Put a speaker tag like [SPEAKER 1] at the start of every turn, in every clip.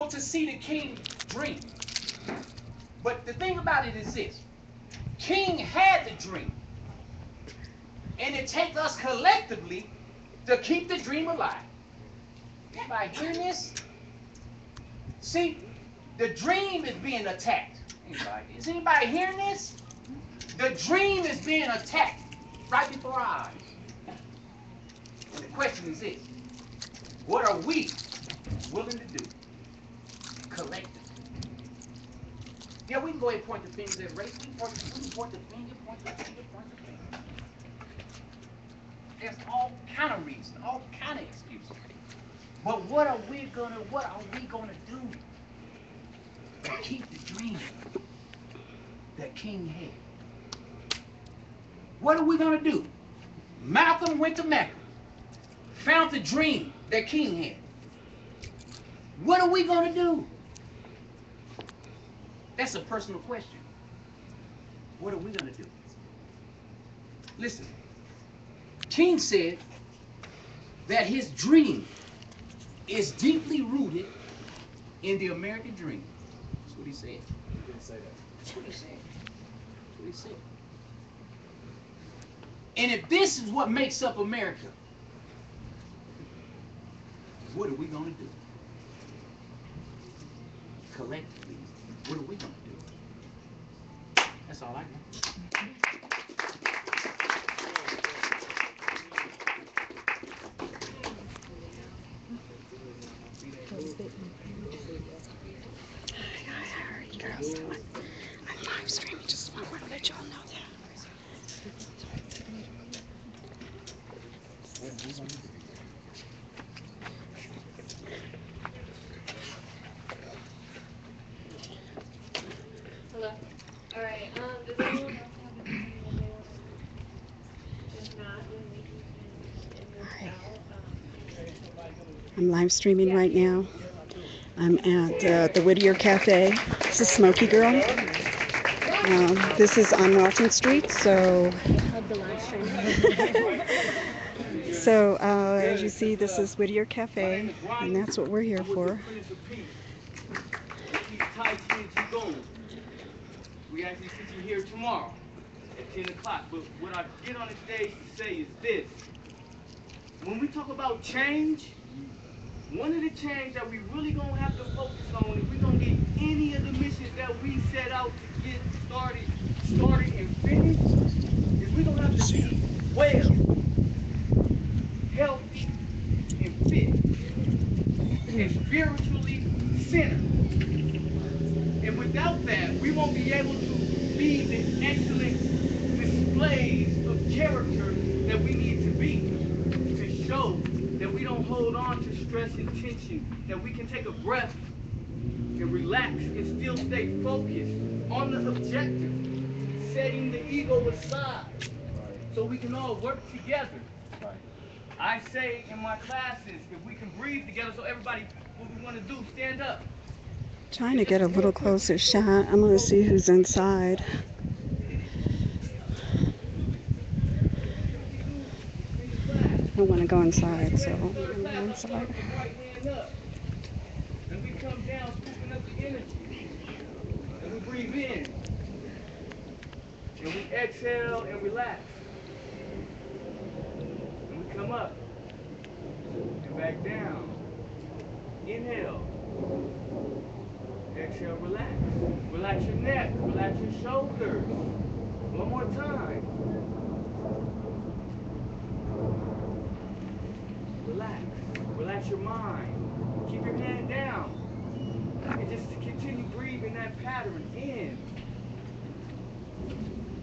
[SPEAKER 1] to see the king dream. But the thing about it is this: King had the dream, and it takes us collectively to keep the dream alive. Anybody hearing this? See, the dream is being attacked. Is anybody hearing this? The dream is being attacked right before our eyes. And the question is this: what are we willing to do collectively? Yeah, we can go ahead and point the fingers at race. We can point the finger, point the finger, point the finger. There's all kind of reasons, all kind of excuses. But what are we gonna do to keep the dream that King had? What are we gonna do? Malcolm went to Mecca, found the dream that King had. What are we gonna do? That's a personal question. What are we gonna do? Listen, King said that his dream is deeply rooted in the American dream. That's what he said.
[SPEAKER 2] He didn't say that.
[SPEAKER 1] That's what he said. That's what he said. And if this is what makes up America, what are we gonna do? Collectively, what are we gonna do? That's all I know.
[SPEAKER 3] Girls, I'm live streaming. Just want to let y'all know that.
[SPEAKER 4] Hello. All right. Does anyone else have anything that they want to? If not, then we can end this out.
[SPEAKER 3] I'm live streaming right now. I'm at the Whittier Cafe. This is Smoky Girl. This is on Walton Street, so as you see, this is Whittier Cafe, and that's what we're here for.
[SPEAKER 5] We actually sit you here tomorrow at 10 o'clock. But what I get on the stage to say is this. When we talk about change, one of the change that we really gonna have to focus on if we're gonna get any of the missions that we set out to get started and finished, is we're gonna have to be well, healthy, and fit, and spiritually centered. And without that, we won't be able to be the excellent displays of character that we need to be to show that we don't hold on to stress and tension, that we can take a breath and relax and still stay focused on the objective, setting the ego aside so we can all work together. I say in my classes, if we can breathe together, so everybody, what we want to do, stand up.
[SPEAKER 3] Trying to get a little closer shot. I'm going to see who's inside. I want to go inside, so I'm going to go inside.
[SPEAKER 5] And we come down, scooping up the energy. And we breathe in. And we exhale and relax. And we come up. And back down. Inhale. Exhale, relax. Relax your neck. Relax your shoulders. One more time. Relax. Relax your mind. Keep your hand down. And just continue breathing that pattern in.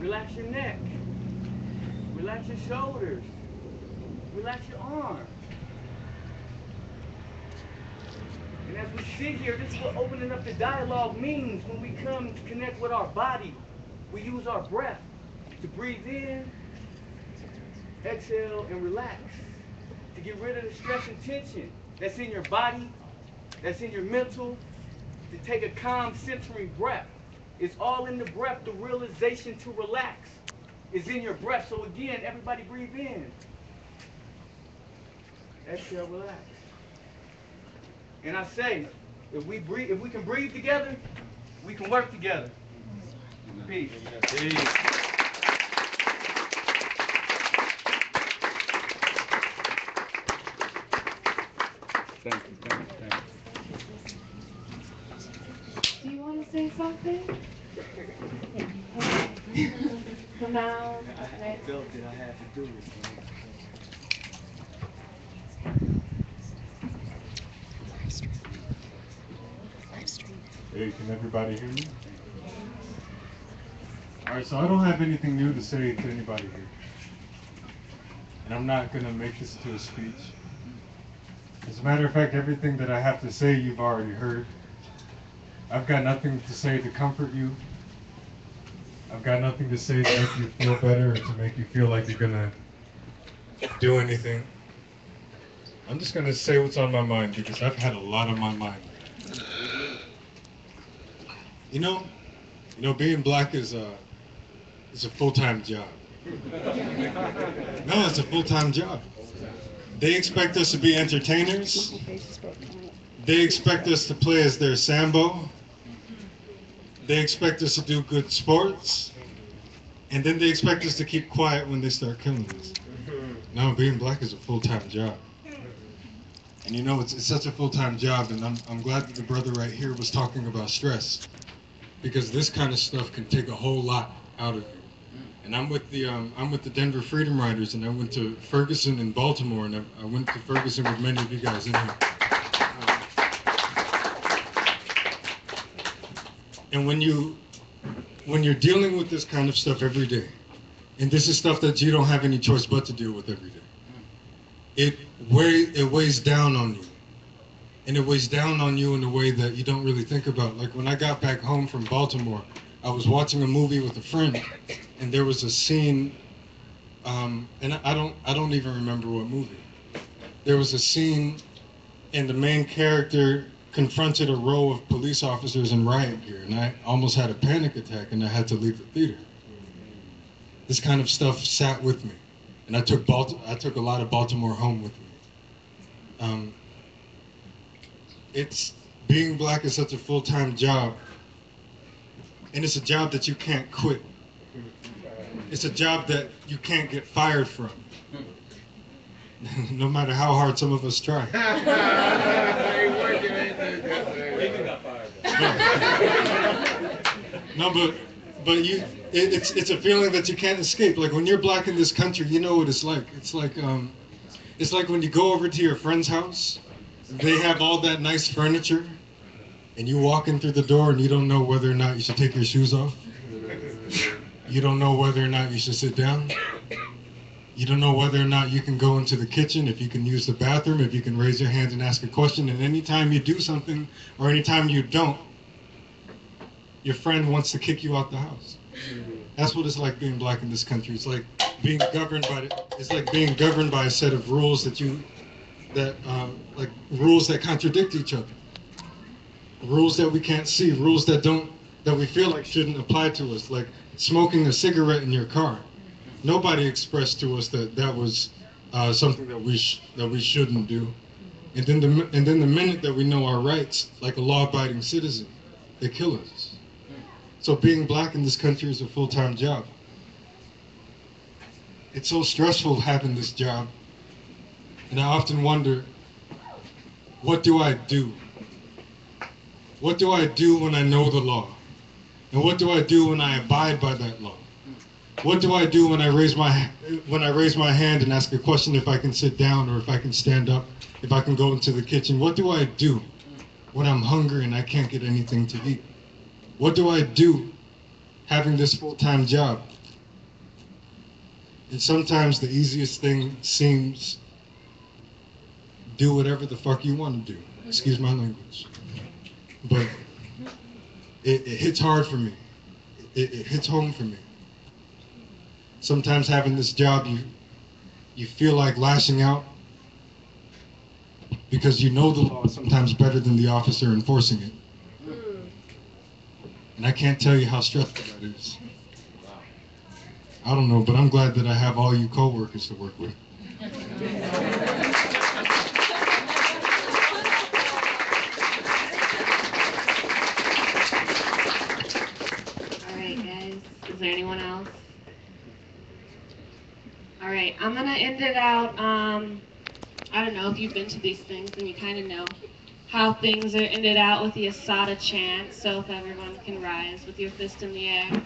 [SPEAKER 5] Relax your neck. Relax your shoulders. Relax your arms. And as we sit here, this is what opening up the dialogue means when we come to connect with our body. We use our breath to breathe in, exhale, and relax. To get rid of the stress and tension that's in your body, that's in your mental, to take a calm, centering breath. It's all in the breath. The realization to relax is in your breath. So again, everybody breathe in. Exhale, relax. And I say, If we can breathe together, we can work together. Peace.
[SPEAKER 2] Thank you.
[SPEAKER 4] Do you want to say something? Okay. Come down. Okay.
[SPEAKER 5] Felt that I had to do it.
[SPEAKER 6] Hey, can everybody hear me? Alright, so I don't have anything new to say to anybody here. And I'm not going to make this into a speech. As a matter of fact, everything that I have to say you've already heard. I've got nothing to say to comfort you. I've got nothing to say to make you feel better or to make you feel like you're going to do anything. I'm just going to say what's on my mind because I've had a lot on my mind. You know, being black is a full-time job. No, it's a full-time job. They expect us to be entertainers. They expect us to play as their Sambo. They expect us to do good sports. And then they expect us to keep quiet when they start killing us. No, being black is a full-time job. And you know, it's such a full-time job, and I'm glad that the brother right here was talking about stress. Because this kind of stuff can take a whole lot out of you. And I'm with the Denver Freedom Riders, and I went to Ferguson in Baltimore, and I went to Ferguson with many of you guys in here. And when you're dealing with this kind of stuff every day, and this is stuff that you don't have any choice but to deal with every day, it weighs down on you. And it weighs down on you in a way that you don't really think about. Like when I got back home from Baltimore, I was watching a movie with a friend, and there was a scene, and I don't even remember what movie. There was a scene, and the main character confronted a row of police officers in riot gear, and I almost had a panic attack, and I had to leave the theater. This kind of stuff sat with me, and I took a lot of Baltimore home with me. Being black is such a full-time job, and it's a job that you can't quit. It's a job that you can't get fired from, no matter how hard some of us try. No, but it's a feeling that you can't escape. Like when you're black in this country, you know what it's like. It's like when you go over to your friend's house. They have all that nice furniture, and you walk in through the door and you don't know whether or not you should take your shoes off. You don't know whether or not you should sit down. You don't know whether or not you can go into the kitchen, if you can use the bathroom, if you can raise your hand and ask a question. And anytime you do something or anytime you don't, your friend wants to kick you out the house. That's what it's like being black in this country. It's like being governed by a set of rules like rules that contradict each other, rules that we can't see, rules that we feel like shouldn't apply to us, like smoking a cigarette in your car. Nobody expressed to us that was something that we shouldn't do. And then the minute that we know our rights, like a law-abiding citizen, they kill us. So being black in this country is a full-time job. It's so stressful having this job. And I often wonder, what do I do? What do I do when I know the law? And what do I do when I abide by that law? What do I do when I raise my hand and ask a question if I can sit down or if I can stand up, if I can go into the kitchen? What do I do when I'm hungry and I can't get anything to eat? What do I do having this full-time job? And sometimes the easiest thing seems do whatever the fuck you want to do. Excuse my language. But it hits hard for me. It hits home for me. Sometimes having this job, you feel like lashing out because you know the law sometimes better than the officer enforcing it. And I can't tell you how stressful that is. I don't know, but I'm glad that I have all you co-workers to work with.
[SPEAKER 4] right, I'm gonna end it out. I don't know if you've been to these things, then you kind of know how things are ended out with the Asada chant. So if everyone can rise with your fist in the air.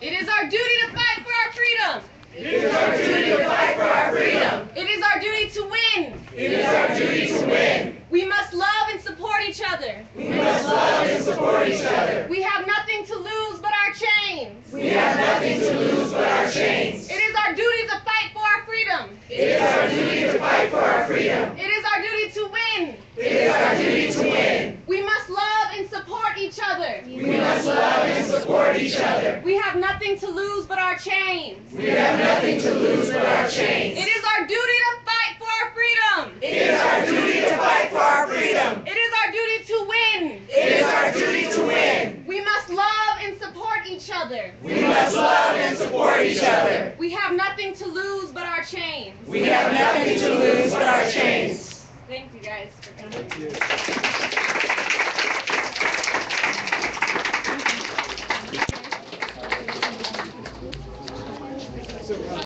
[SPEAKER 4] It is our duty to fight for our freedom.
[SPEAKER 2] It is our duty to fight for our freedom.
[SPEAKER 4] It is our duty to win.
[SPEAKER 2] It is our duty to win.
[SPEAKER 4] We must love and support each other.
[SPEAKER 2] We must love and support each other.
[SPEAKER 4] We have nothing to lose but our chains.
[SPEAKER 2] We have nothing to lose but our chains.
[SPEAKER 4] It is our duty to fight for our freedom.
[SPEAKER 2] It is our duty to fight for our freedom.
[SPEAKER 4] It is our duty to win.
[SPEAKER 2] It is our duty to win.
[SPEAKER 4] We must love and support each other.
[SPEAKER 2] We must love and support each other.
[SPEAKER 4] We have nothing to lose but our chains.
[SPEAKER 2] We have nothing to lose but our chains.
[SPEAKER 4] It is our duty to fight for our freedom.
[SPEAKER 2] It is our duty to fight for our freedom.
[SPEAKER 4] It is our duty to win.
[SPEAKER 2] It is our duty to win.
[SPEAKER 4] We must love and support each other.
[SPEAKER 2] We must love and support each other.
[SPEAKER 4] We have nothing to lose but our chains.
[SPEAKER 2] We have nothing to lose but our chains.
[SPEAKER 4] Thank you guys for coming.